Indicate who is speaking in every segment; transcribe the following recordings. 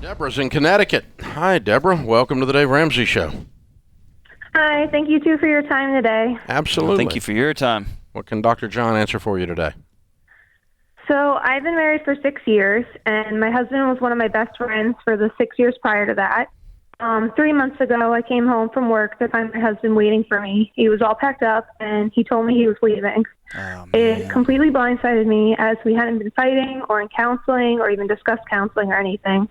Speaker 1: Deborah's in Connecticut. Hi, Deborah. Welcome to the Dave Ramsey Show.
Speaker 2: Hi, thank you, too, for your time today.
Speaker 1: Absolutely.
Speaker 3: Well, thank you for your time.
Speaker 1: What can Dr. John answer for you today?
Speaker 2: So I've been married for 6 years, and my husband was one of my best friends for the 6 years prior to that. 3 months ago, I came home from work to find my husband waiting for me. He was all packed up, and he told me he was leaving. It completely blindsided me, as we hadn't been fighting or in counseling or even discussed counseling or anything.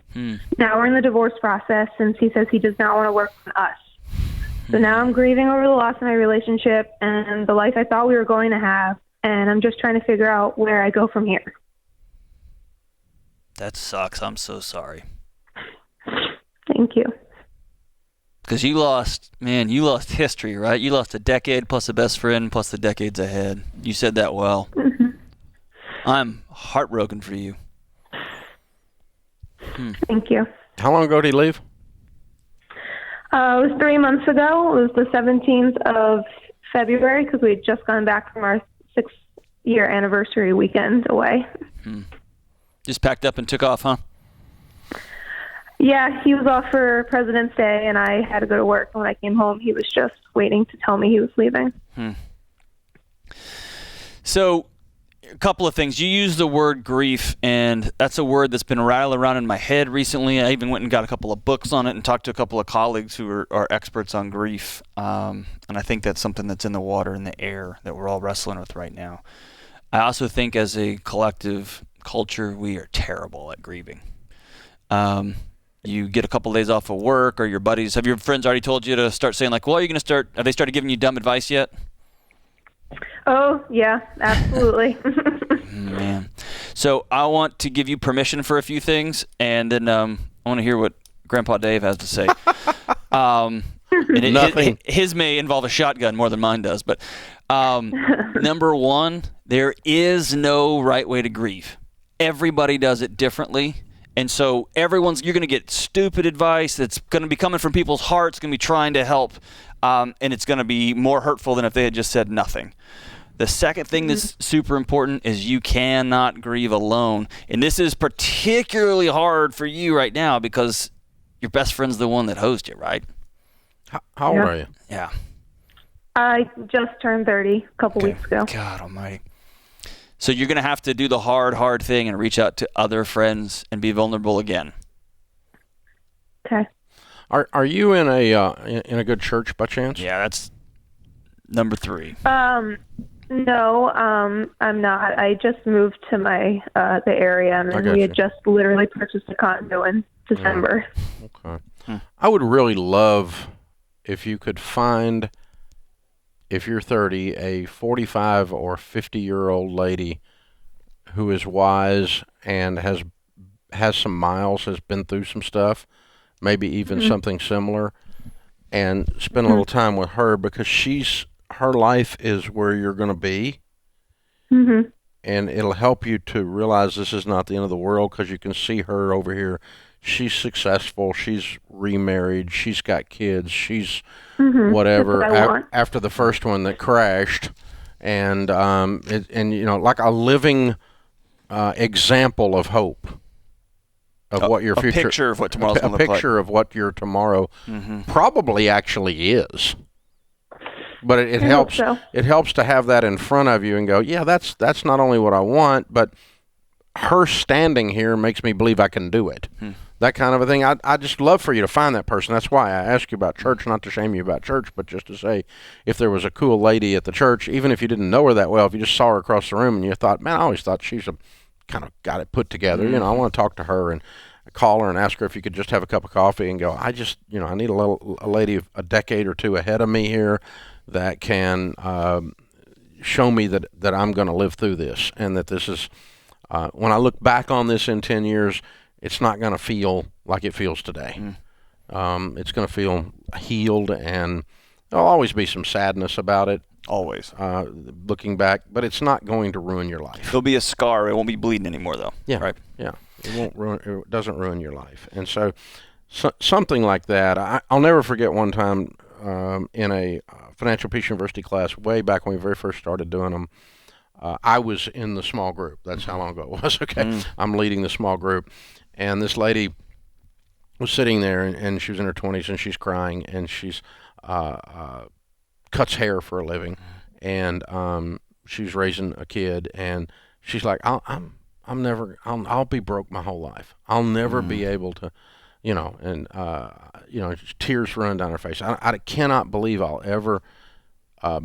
Speaker 2: Now we're in the divorce process, since he says he does not want to work on us. So now I'm grieving over the loss of my relationship and the life I thought we were going to have, and I'm just trying to figure out where I go from here.
Speaker 3: That sucks. I'm so sorry.
Speaker 2: Thank you.
Speaker 3: Because you lost history, right? You lost a decade plus a best friend plus the decades ahead. You said that well.
Speaker 2: Mm-hmm.
Speaker 3: I'm heartbroken for you.
Speaker 2: Thank you.
Speaker 1: How long ago did he leave?
Speaker 2: It was 3 months ago. It was the 17th of February, because we had just gone back from our 6-year anniversary weekend away.
Speaker 3: Just packed up and took off, huh?
Speaker 2: Yeah, he was off for President's Day, and I had to go to work. When I came home, he was just waiting to tell me he was leaving.
Speaker 3: So, a couple of things. You used the word grief, and that's a word that's been rattling around in my head recently. I even went and got a couple of books on it and talked to a couple of colleagues who are experts on grief. And I think that's something that's in the water, in the air, that we're all wrestling with right now. I also think as a collective culture, we are terrible at grieving. You get a couple of days off of work, or your buddies, have your friends already told you to start saying, like, well, are you going to start, have they started giving you dumb advice yet?
Speaker 2: Oh, yeah, absolutely.
Speaker 3: Man. So I want to give you permission for a few things, and then I want to hear what Grandpa Dave has to say.
Speaker 1: Nothing.
Speaker 3: His may involve a shotgun more than mine does, but number one, there is no right way to grieve. Everybody does it differently. And so you're going to get stupid advice that's going to be coming from people's hearts, going to be trying to help, and it's going to be more hurtful than if they had just said nothing. The second thing that's super important is you cannot grieve alone. And this is particularly hard for you right now because your best friend's the one that hosed you, right?
Speaker 1: How old are you?
Speaker 3: Yeah.
Speaker 2: I just turned 30 a couple weeks ago.
Speaker 3: God almighty. So you're going to have to do the hard thing and reach out to other friends and be vulnerable again.
Speaker 2: Okay.
Speaker 1: Are you in a good church by chance?
Speaker 3: Yeah, that's number 3.
Speaker 2: No, I'm not. I just moved to the area, and then we had just literally purchased a condo in December.
Speaker 1: Okay. I would really love if you could find, if you're 30, a 45 or 50-year-old lady who is wise and has some miles, has been through some stuff, maybe even something similar, and spend a little time with her, because her life is where you're going to be. And it'll help you to realize this is not the end of the world, because you can see her over here. She's successful. She's remarried. She's got kids. She's whatever. After the first one that crashed, and like a living example of hope of what your future. A
Speaker 3: picture of what tomorrow's going to look like.
Speaker 1: A picture of what your tomorrow probably actually is. But it helps. So. It helps to have that in front of you and go, yeah, that's not only what I want, but her standing here makes me believe I can do it. That kind of a thing. I just love for you to find that person. That's why I ask you about church, not to shame you about church, but just to say, if there was a cool lady at the church, even if you didn't know her that well, if you just saw her across the room and you thought, man, I always thought she's kind of got it put together. I want to talk to her and call her and ask her if you could just have a cup of coffee and go, I need a lady a decade or two ahead of me here that can show me that I'm going to live through this, and that this is, when I look back on this in 10 years, it's not going to feel like it feels today. It's going to feel healed, and there'll always be some sadness about it.
Speaker 3: Always.
Speaker 1: Looking back, but it's not going to ruin your life.
Speaker 3: It'll be a scar. It won't be bleeding anymore, though.
Speaker 1: Yeah.
Speaker 3: Right?
Speaker 1: Yeah. It doesn't ruin your life. And so something like that. I'll never forget one time in a Financial Peace University class way back when we very first started doing them. I was in the small group. That's how long ago it was. Okay. I'm leading the small group. And this lady was sitting there, and she was in her 20s, and she's crying, and she's cuts hair for a living, and she's raising a kid, and she's like, I'll be broke my whole life. I'll never be able to, and tears running down her face. I cannot believe I'll ever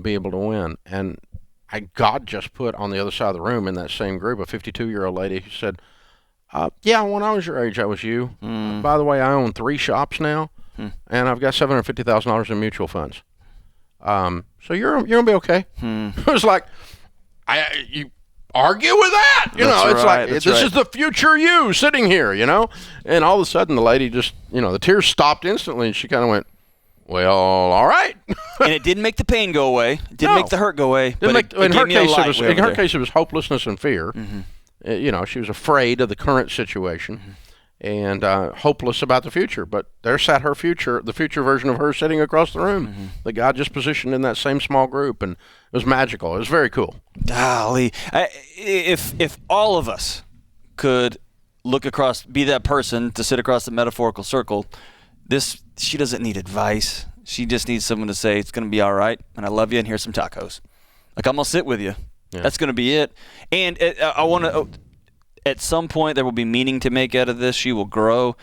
Speaker 1: be able to win. And God just put on the other side of the room in that same group a 52-year-old lady who said, yeah, when I was your age, I was you. By the way, I own 3 shops now, and I've got $750,000 in mutual funds. So you're gonna be okay. It was like, you argue with that, it's like this is the future you sitting here, and all of a sudden the lady just, the tears stopped instantly, and she kind of went, well, all right.
Speaker 3: And it didn't make the pain go away. It didn't make the hurt go away.
Speaker 1: In her case, it was hopelessness and fear. She was afraid of the current situation and hopeless about the future. But there sat the future version of her sitting across the room that God just positioned in that same small group, and it was magical. It was very cool.
Speaker 3: Golly, if all of us could look across, be that person to sit across the metaphorical circle, she doesn't need advice. She just needs someone to say, it's going to be all right, and I love you, and here's some tacos. Like, I'm going to sit with you. Yeah. That's going to be it. And I want to, at some point, there will be meaning to make out of this. She will grow,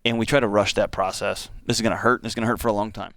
Speaker 3: and we try to rush that process. This is going to hurt, and it's going to hurt for a long time.